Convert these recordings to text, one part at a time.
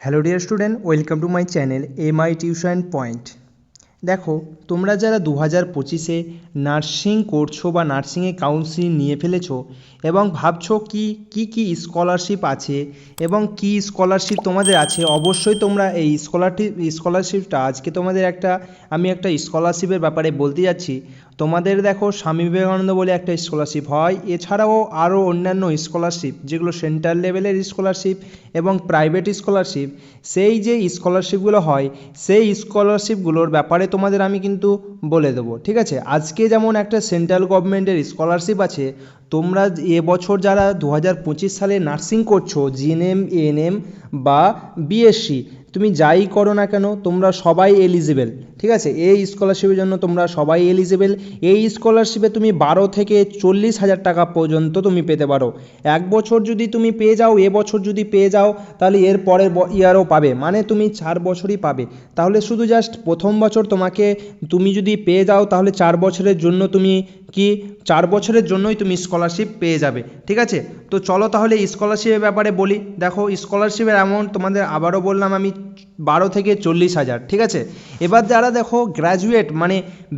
Hello dear student, welcome to my channel MI tuition point. দেখো, তোমরা যারা 2025-এ nursing করছো বা নার্সিংয়ে কাউন্সিলিং নিয়ে ফেলেছো এবং ভাবছো কি স্কলারশিপ আছে এবং কি স্কলারশিপ তোমাদের আছে, অবশ্যই তোমরা এই স্কলারশিপটা আজকে তোমাদের আমি একটা স্কলারশিপের ব্যাপারে বলতে যাচ্ছি। তোমাদের দেখো, স্বামী বিবেকানন্দ বলে একটা স্কলারশিপ হয়, এছাড়াও আরও অন্যান্য স্কলারশিপ যেগুলো সেন্ট্রাল লেভেলের স্কলারশিপ এবং প্রাইভেট স্কলারশিপ, সেই যে স্কলারশিপগুলো হয় সেই স্কলারশিপগুলোর ব্যাপারে তোমাদের আমি কিন্তু বলে দেবো। ঠিক আছে, আজকে যেমন একটা সেন্ট্রাল গভর্নমেন্টের স্কলারশিপ আছে, তোমরা এবছর যারা 2025 সালে নার্সিং করছো, জিএনএম, এএনএম বা বিএসসি, তুমি যাই করো না কেন তোমরা সবাই এলিজিবেল। ঠিক আছে, এই স্কলারশিপের জন্য তোমরা সবাই এলিজিবেল। এই স্কলারশিপে তুমি 12 থেকে 40,000 টাকা পর্যন্ত তুমি পেতে পারো। এক বছর যদি তুমি পেয়ে যাও, এবছর যদি পেয়ে যাও, তাহলে এর পরের ইয়ারও পাবে, মানে তুমি 4 বছরই পাবে। তাহলে শুধু জাস্ট প্রথম বছর তুমি যদি পেয়ে যাও, তাহলে 4 বছরের জন্য তুমি 4 বছরের জন্যই তুমি স্কলারশিপ পেয়ে যাবে। ঠিক আছে, তো চলো তাহলে স্কলারশিপের ব্যাপারে বলি। দেখো, স্কলারশিপের অ্যামাউন্ট তোমাদের আবারও বললাম আমি 12 থেকে 40,000। ঠিক আছে, এবার যারা দেখো গ্র্যাজুয়েট মানে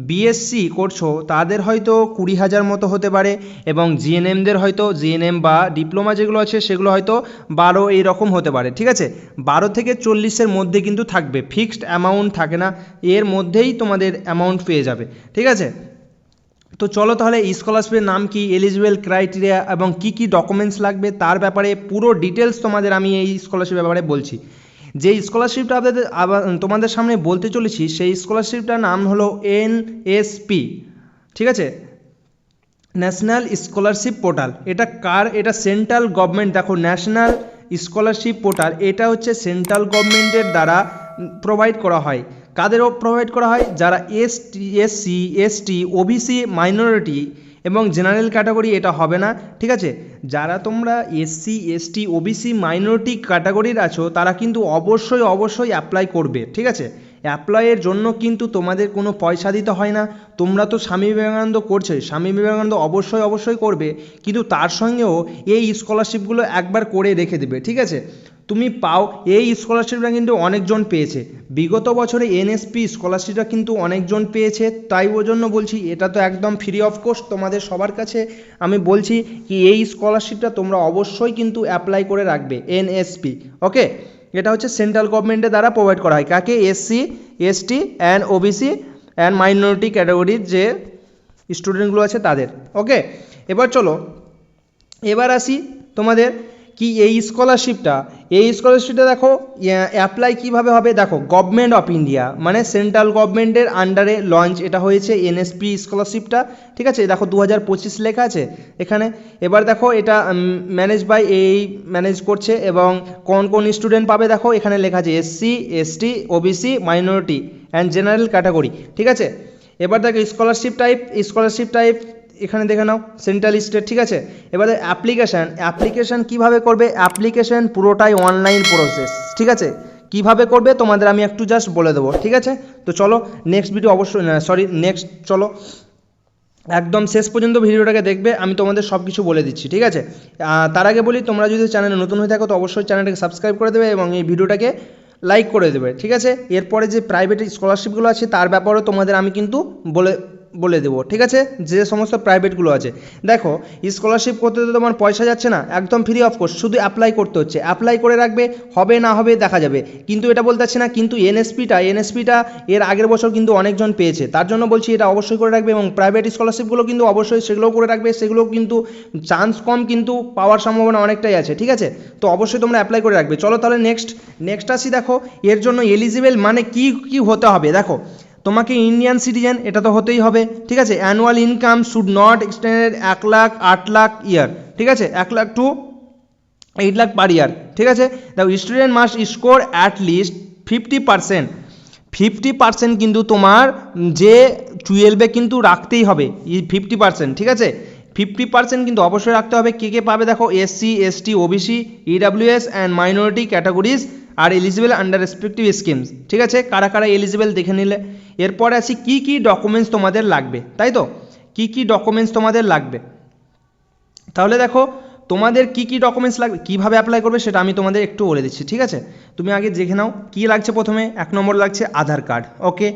বিএসসি করছো, তাদের হয়তো 20,000 মতো হতে পারে, এবং জিএনএমদের হয়তো জিএনএম বা ডিপ্লোমা যেগুলো আছে সেগুলো হয়তো 12 এইরকম হতে পারে। ঠিক আছে, 12 থেকে 40-এর মধ্যে কিন্তু থাকবে, ফিক্সড অ্যামাউন্ট থাকে না, এর মধ্যেই তোমাদের অ্যামাউন্ট পেয়ে যাবে। ঠিক আছে, তো চলো তাহলে স্কলারশিপের নাম কি, এলিজিবল ক্রাইটেরিয়া এবং কি ডকুমেন্টস লাগবে তার ব্যাপারে পুরো ডিটেলস তোমাদের আমি এই স্কলারশিপের ব্যাপারে বলছি। যে স্কলারশিপটা তোমাদের সামনে বলতে চলেছি, সেই স্কলারশিপটার নাম হলো এনএসপি। ঠিক আছে, ন্যাশনাল স্কলারশিপ পোর্টাল। এটা সেন্ট্রাল গভর্নমেন্ট, দেখো ন্যাশনাল স্কলারশিপ পোর্টাল, এটা হচ্ছে সেন্ট্রাল গভর্নমেন্টের দ্বারা প্রোভাইড করা হয়। কাদেরও প্রোভাইড করা হয়? যারা এসসি, এসটি, ওবিসি, মাইনরিটি এবং জেনারেল ক্যাটাগরি, এটা হবে না। ঠিক আছে, যারা তোমরা এসসি, এসটি, ওবিসি, মাইনরিটি ক্যাটাগরির আছো, তারা কিন্তু অবশ্যই অ্যাপ্লাই করবে। ঠিক আছে, অ্যাপ্লাইয়ের জন্য কিন্তু তোমাদের কোনো পয়সা দিতে হয় না। তোমরা তো স্বামী বিবেকানন্দ করছো, স্বামী বিবেকানন্দ অবশ্যই করবে, কিন্তু তার সঙ্গেও এই স্কলারশিপগুলো একবার করে রেখে দেবে। ঠিক আছে, তুমি পাও, এই স্কলারশিপটা কিন্তু অনেকজন পেয়েছে বিগত বছরে, এনএসপি স্কলারশিপটা কিন্তু অনেকজন পেয়েছে। তাই ওই জন্য বলছি, এটা তো একদম ফ্রি অফ কোস্ট তোমাদের সবার কাছে আমি বলছি কি এই স্কলারশিপটা তোমরা অবশ্যই কিন্তু অ্যাপ্লাই করে রাখবে, এনএসপি। ওকে, এটা হচ্ছে সেন্ট্রাল গভর্নমেন্টের দ্বারা প্রোভাইড করা হয় কাকে? SC, ST and OBC and minority ক্যাটাগরির যে স্টুডেন্টগুলো আছে তাদের। ওকে, এবার আসি তোমাদের এই স্কলারশিপটা দেখো অ্যাপ্লাই কিভাবে হবে। দেখো, গভর্নমেন্ট অফ ইন্ডিয়া মানে সেন্ট্রাল গভর্নমেন্টের আন্ডারে লঞ্চ এটা হয়েছে এনএসপি স্কলারশিপটা। ঠিক আছে, দেখো 2025 লেখা আছে এখানে। এবার দেখো, এটা ম্যানেজ করছে, এবং কোন স্টুডেন্ট পাবে দেখো এখানে লেখা আছে SC, ST, OBC, minority and general category. ঠিক আছে, এবার দেখো স্কলারশিপ টাইপ এখানে দেখে নাও, সেন্ট্রাল স্টেট। ঠিক আছে, এবারে অ্যাপ্লিকেশান কিভাবে করবে? অ্যাপ্লিকেশান পুরোটাই অনলাইন প্রসেস। ঠিক আছে, কিভাবে করবে তোমাদের আমি একটু জাস্ট বলে দেবো। ঠিক আছে, তো চলো নেক্সট চলো একদম শেষ পর্যন্ত ভিডিওটাকে দেখবে, আমি তোমাদের সব কিছু বলে দিচ্ছি। ঠিক আছে, তার আগে বলি, তোমরা যদি চ্যানেলে নতুন হয়ে থাকো তো অবশ্যই চ্যানেলটাকে সাবস্ক্রাইব করে দেবে এবং এই ভিডিওটাকে লাইক করে দেবে। ঠিক আছে, এরপরে যে প্রাইভেট স্কলারশিপগুলো আছে তার ব্যাপারেও তোমাদের আমি কিন্তু বলে দেবো। ঠিক আছে, যে সমস্ত প্রাইভেটগুলো আছে, দেখো স্কলারশিপ করতে তো তোমার পয়সা যাচ্ছে না, একদম ফ্রি অফ কোর্স, শুধু অ্যাপ্লাই করতে হচ্ছে। অ্যাপ্লাই করে রাখবে, হবে না হবে দেখা যাবে, কিন্তু এটা বলতে পারছি না। কিন্তু এনএসপিটা এর আগের বছর কিন্তু অনেকজন পেয়েছে, তার জন্য বলছি এটা অবশ্যই করে রাখবে। এবং প্রাইভেট স্কলারশিপগুলো কিন্তু অবশ্যই সেগুলোও করে রাখবে, সেগুলো কিন্তু চান্স কম, কিন্তু পাওয়ার সম্ভাবনা অনেকটাই আছে। ঠিক আছে, তো অবশ্যই তোমরা অ্যাপ্লাই করে রাখবে। চলো তাহলে নেক্সট আসি। দেখো, এর জন্য এলিজিবল মানে কি হতে হবে। দেখো, তোমাকে ইন্ডিয়ান সিটিজেন এটা তো হতেই হবে। ঠিক আছে, annual income should not extend 1 lakh 8 lakh year. ঠিক আছে, 1 lakh to 8 lakh per year. ঠিক আছে, দেখো student must score at least 50%। কিন্তু তোমার যে 12-এ কিন্তু রাখতেই হবে 50%। ঠিক আছে, 50% কিন্তু অবশ্যই রাখতে হবে। কে পাবে দেখো, SC, ST, OBC, EWS and minority categories are eligible under respective schemes. ঠিক আছে, কারা এলিজিবল দেখে নিলে। এরপরে আসি কি ডকুমেন্টস তোমাদের লাগবে, তাই তো কি ডকুমেন্টস তোমাদের লাগবে। তাহলে দেখো, তোমাদের কি ডকুমেন্টস লাগবে, কীভাবে অ্যাপ্লাই করবে সেটা আমি তোমাদের একটু বলে দিচ্ছি। ঠিক আছে, তুমি আগে দেখে নাও কী লাগছে। প্রথমে 1 নম্বর লাগছে আধার কার্ড, ওকে।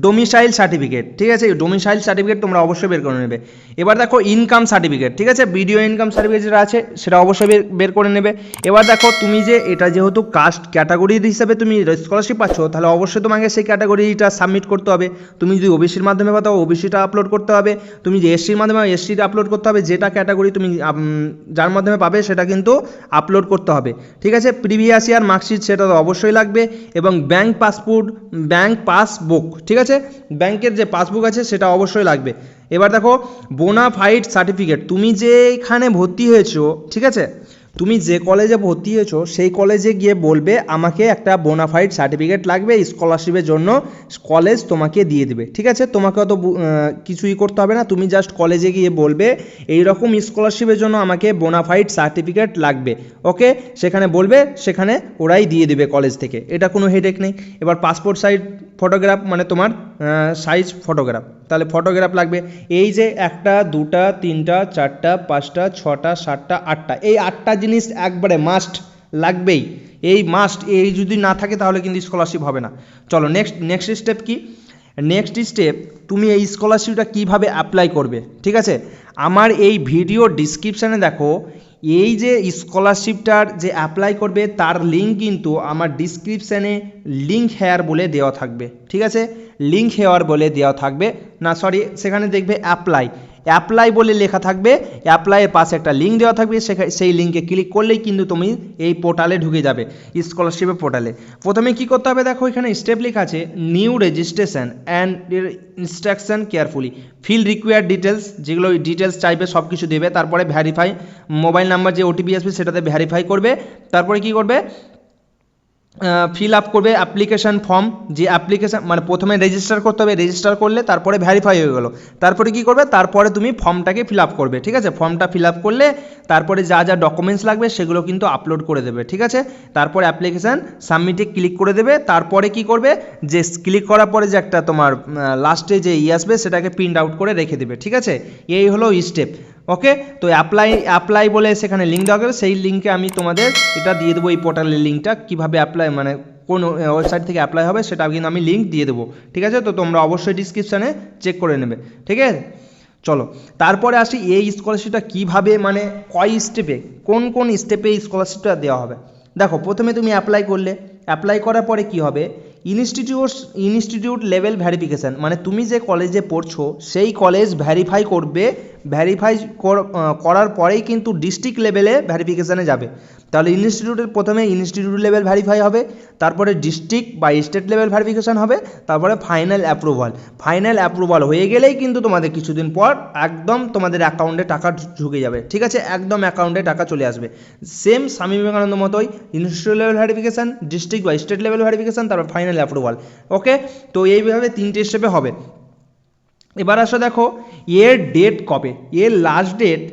ডোমিসাইল সার্টিফিকেট, ঠিক আছে, ডোমিসাইল সার্টিফিকেট তোমরা অবশ্যই বের করে নেবে। এবার দেখো ইনকাম সার্টিফিকেট, ঠিক আছে, ভিডিও ইনকাম সার্টিফিকেট যেটা আছে সেটা অবশ্যই বের করে নেবে। এবার দেখো তুমি যে এটা যেহেতু কাস্ট ক্যাটাগরি হিসেবে তুমি স্কলারশিপ পাচ্ছ, তাহলে অবশ্যই তোমাকে সেই ক্যাটাগরিটা সাবমিট করতে হবে। তুমি যদি ওবিসির মাধ্যমে পাও ওবিসিটা আপলোড করতে হবে, তুমি যে এসসির মাধ্যমে এসসিটা আপলোড করতে হবে, যেটা ক্যাটাগরি তুমি যার মাধ্যমে পাবে সেটা কিন্তু আপলোড করতে হবে, ঠিক আছে। প্রিভিয়াস ইয়ার মার্কশিট সেটা তো অবশ্যই লাগবে, এবং ব্যাংক পাসবুক, ঠিক আছে, ব্যাংকের যে পাসবুক আছে সেটা অবশ্যই লাগবে। এবার দেখো বোনাফাইড সার্টিফিকেট, তুমি যেখানে ভর্তি হয়েছো, ঠিক আছে, তুমি যে কলেজে ভর্তি হয়েছো সেই কলেজে গিয়ে বলবে আমাকে একটা বোনাফাইড সার্টিফিকেট লাগবে স্কলারশিপের জন্য, কলেজ তোমাকে দিয়ে দেবে, ঠিক আছে। তোমাকে অত কিছুই করতে হবে না, তুমি জাস্ট কলেজে গিয়ে বলবে এই রকম স্কলারশিপের জন্য আমাকে বোনাফাইড সার্টিফিকেট লাগবে, ওকে, সেখানে বলবে, সেখানে ওরাই দিয়ে দেবে কলেজ থেকে, এটা কোনো হেডেক নেই। এবার পাসপোর্ট সাইজ ফটোগ্রাফ, মানে তোমার সাইজ ফটোগ্রাফ, তাহলে ফটোগ্রাফ লাগবে। এই যে 1 2 3 4 5 6 7 8টা, এই 8টা জিনিস একবারে মাস্ট লাগবেই, এই মাস্ট, এই যদি না থাকে তাহলে কিন্তু স্কলারশিপ হবে না। চলো নেক্সট স্টেপ কি? নেক্সট স্টেপ, তুমি এই স্কলারশিপটা কীভাবে অ্যাপ্লাই করবে, ঠিক আছে। আমার এই ভিডিও ডিসক্রিপশানে দেখো এই যে স্কলারশিপটার যে অ্যাপ্লাই করবে তার লিঙ্ক কিন্তু আমার ডিসক্রিপশানে লিঙ্ক হেয়ার বলে দেওয়া থাকবে, ঠিক আছে, লিঙ্ক হেয়ার বলে দেওয়া থাকবে না, সরি, সেখানে দেখবে অ্যাপ্লাই বলে লেখা থাকবে, অ্যাপ্লাইয়ের পাশে একটা লিঙ্ক দেওয়া থাকবে, সেই লিঙ্কে ক্লিক করলেই কিন্তু তুমি এই পোর্টালে ঢুকে যাবে, স্কলারশিপের পোর্টালে। প্রথমে কি করতে হবে দেখো, এখানে স্টেপ লেখা আছে new registration and instruction carefully, fill required details, যেগুলো ডিটেলস চাইবে সব কিছু দেবে, তারপরে ভ্যারিফাই, মোবাইল নাম্বার যে ওটিপি আসবে সেটাতে ভ্যারিফাই করবে, তারপরে কি করবে, ফিল আপ করবে অ্যাপ্লিকেশান ফর্ম, যে অ্যাপ্লিকেশান মানে প্রথমে রেজিস্টার করতে হবে, রেজিস্টার করলে তারপরে ভ্যারিফাই হয়ে গেলো, তারপরে কি করবে, তারপরে তুমি ফর্মটাকে ফিল আপ করবে, ঠিক আছে, ফর্মটা ফিল আপ করলে তারপরে যা যা ডকুমেন্টস লাগবে সেগুলো কিন্তু আপলোড করে দেবে, ঠিক আছে, তারপরে অ্যাপ্লিকেশান সাবমিটে ক্লিক করে দেবে, তারপরে কি করবে, যে ক্লিক করার পরে যে একটা তোমার লাস্টে যে আসবে সেটাকে প্রিন্ট আউট করে রেখে দেবে, ঠিক আছে, এই হলো স্টেপ, ওকে। তো অ্যাপ্লাই বলে সেখানে লিঙ্ক দেওয়া হবে, সেই লিঙ্কে আমি তোমাদের এটা দিয়ে দেবো, এই পোর্টালের লিঙ্কটা কীভাবে অ্যাপ্লাই, মানে কোন ওয়েবসাইট থেকে অ্যাপ্লাই হবে সেটা কিন্তু আমি লিঙ্ক দিয়ে দেবো, ঠিক আছে। তো তোমরা অবশ্যই ডিসক্রিপশানে চেক করে নেবে, ঠিক আছে। চলো তারপরে আসি এই স্কলারশিপটা কীভাবে, মানে কয় স্টেপে, কোন স্টেপে এই স্কলারশিপটা দেওয়া হবে। দেখো প্রথমে তুমি অ্যাপ্লাই করলে, অ্যাপ্লাই করার পরে কি হবে, ইনস্টিটিউট লেভেল ভ্যারিফিকেশান, মানে তুমি যে কলেজে পড়ছো সেই কলেজ ভ্যারিফাই করবে, ভ্যারিফাই করার পরেই কিন্তু ডিস্ট্রিক্ট লেভেলে ভ্যারিফিকেশানে যাবে। তাহলে প্রথমে ইনস্টিটিউট লেভেল ভ্যারিফাই হবে, তারপরে ডিস্ট্রিক্ট বা স্টেট লেভেল ভ্যারিফিকেশান হবে, তারপরে ফাইনাল অ্যাপ্রুভাল হয়ে গেলেই কিন্তু তোমাদের কিছুদিন পর একদম তোমাদের অ্যাকাউন্টে টাকা ঢুকে যাবে, ঠিক আছে, একদম অ্যাকাউন্টে টাকা চলে আসবে। সেম স্বামী বিবেকানন্দ মতোই ইনস্টিটিউট লেভেল ভ্যারিফিকেশান, ডিস্ট্রিক্ট বা স্টেট লেভেল ভ্যারিফিকেশান, তারপর ফাইনাল অ্যাপ্রুভাল, ওকে। তো এইভাবে 3টে স্টেপে হবে। এবার আসো দেখো এর ডেট কবে, এর লাস্ট ডেট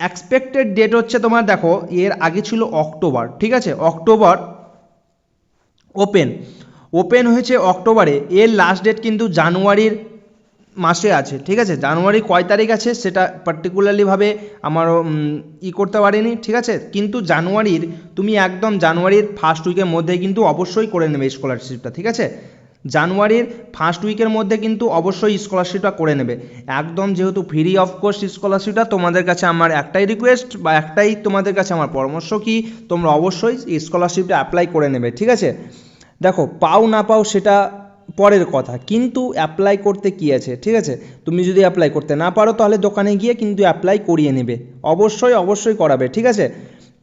এক্সপেক্টেড ডেট হচ্ছে তোমার, দেখো এর আগে ছিল অক্টোবর, ঠিক আছে, অক্টোবর ওপেন হয়েছে অক্টোবরে, এর লাস্ট ডেট কিন্তু জানুয়ারির মাসে আছে, ঠিক আছে, জানুয়ারি কয় তারিখ আছে সেটা পার্টিকুলারলিভাবে আমার করতে পারিনি, ঠিক আছে, কিন্তু তুমি একদম জানুয়ারির ফার্স্ট উইকের মধ্যে কিন্তু অবশ্যই করে নেবে স্কলারশিপটা, ঠিক আছে, জানুয়ারির ফার্স্ট উইকের মধ্যে কিন্তু অবশ্যই স্কলারশিপটা করে নেবে একদম, যেহেতু ফ্রি অফ কোর্স স্কলারশিপটা, তোমাদের কাছে আমার একটাই রিকোয়েস্ট বা একটাই তোমাদের কাছে আমার পরামর্শ কি তোমরা অবশ্যই স্কলারশিপটা অ্যাপ্লাই করে নেবে, ঠিক আছে। দেখো পাও না পাও সেটা পরের কথা, কিন্তু অ্যাপ্লাই করতে কি আছে, ঠিক আছে, তুমি যদি অ্যাপ্লাই করতে না পারো তাহলে দোকানে গিয়ে কিন্তু অ্যাপ্লাই করিয়ে নেবে, অবশ্যই করাবে, ঠিক আছে।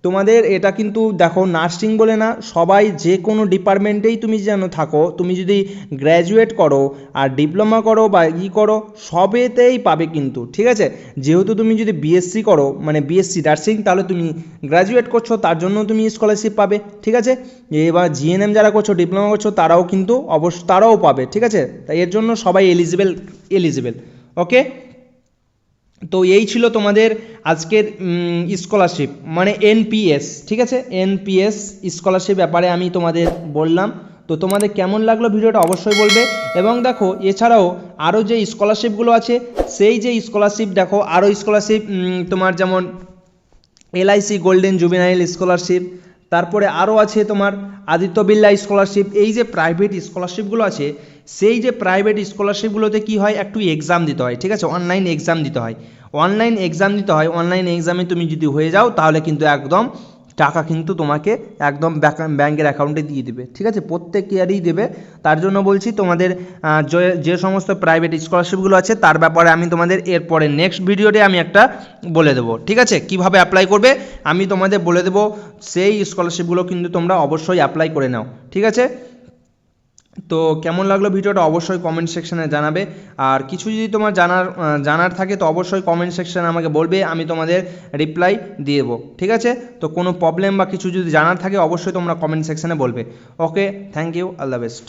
তোমাদের এটা কিন্তু দেখো নার্সিং বলে না, সবাই যে কোনো ডিপার্টমেন্টেই তুমি যেন থাকো, তুমি যদি গ্র্যাজুয়েট করো আর ডিপ্লোমা করো বা করো সবেতেই পাবে কিন্তু, ঠিক আছে। যেহেতু তুমি যদি বিএসসি করো, মানে বিএসসি নার্সিং, তাহলে তুমি গ্র্যাজুয়েট করছো, তার জন্য তুমি স্কলারশিপ পাবে, ঠিক আছে। এবার জিএনএম যারা করছো, ডিপ্লোমা করছো, তারাও কিন্তু তারাও পাবে, ঠিক আছে। তাই এর জন্য সবাই এলিজিবেল, ওকে। তো এই ছিল তোমাদের আজকের স্কলারশিপ, মানে এনপিএস, ঠিক আছে, এনপিএস স্কলারশিপ ব্যাপারে আমি তোমাদের বললাম। তো তোমাদের কেমন লাগলো ভিডিওটা অবশ্যই বলবে। এবং দেখো এছাড়াও আরও যে স্কলারশিপগুলো আছে, সেই যে স্কলারশিপ দেখো আরও স্কলারশিপ তোমার যেমন এলআইসি গোল্ডেন জুভেনাইল স্কলারশিপ, তারপরে আরও আছে তোমার আদিত্য বিড়লা স্কলারশিপ। এই যে প্রাইভেট স্কলারশিপগুলো আছে, সেই যে প্রাইভেট স্কলারশিপগুলোতে কি হয়, একটু এক্সাম দিতে হয়, ঠিক আছে, অনলাইন এক্সাম দিতে হয়। অনলাইন এক্সাম দিতে হয়, অনলাইন এক্সামে তুমি যদি হয়ে যাও তাহলে কিন্তু একদম টাকা কিন্তু তোমাকে একদম ব্যাংকের অ্যাকাউন্টে দিয়ে দেবে, ঠিক আছে, প্রত্যেক ইয়ারই দেবে। তার জন্য বলছি তোমাদের যে সমস্ত প্রাইভেট স্কলারশিপগুলো আছে তার ব্যাপারে আমি তোমাদের এরপরে নেক্সট ভিডিওতে আমি একটা বলে দেবো, ঠিক আছে, কিভাবে অ্যাপ্লাই করবে আমি তোমাদের বলে দেবো। সেই স্কলারশিপগুলো কিন্তু তোমরা অবশ্যই অ্যাপ্লাই করে নাও, ঠিক আছে। তো কেমন লাগলো ভিডিওটা অবশ্যই কমেন্ট সেকশানে জানাবে। আর কিছু যদি তোমার জানার থাকে তো অবশ্যই কমেন্ট সেকশানে আমাকে বলবে, আমি তোমাদের রিপ্লাই দিয়ে দেবো, ঠিক আছে। তো কোনো প্রবলেম বা কিছু যদি জানার থাকে অবশ্যই তোমরা কমেন্ট সেকশানে বলবে। Okay, thank you, all the best.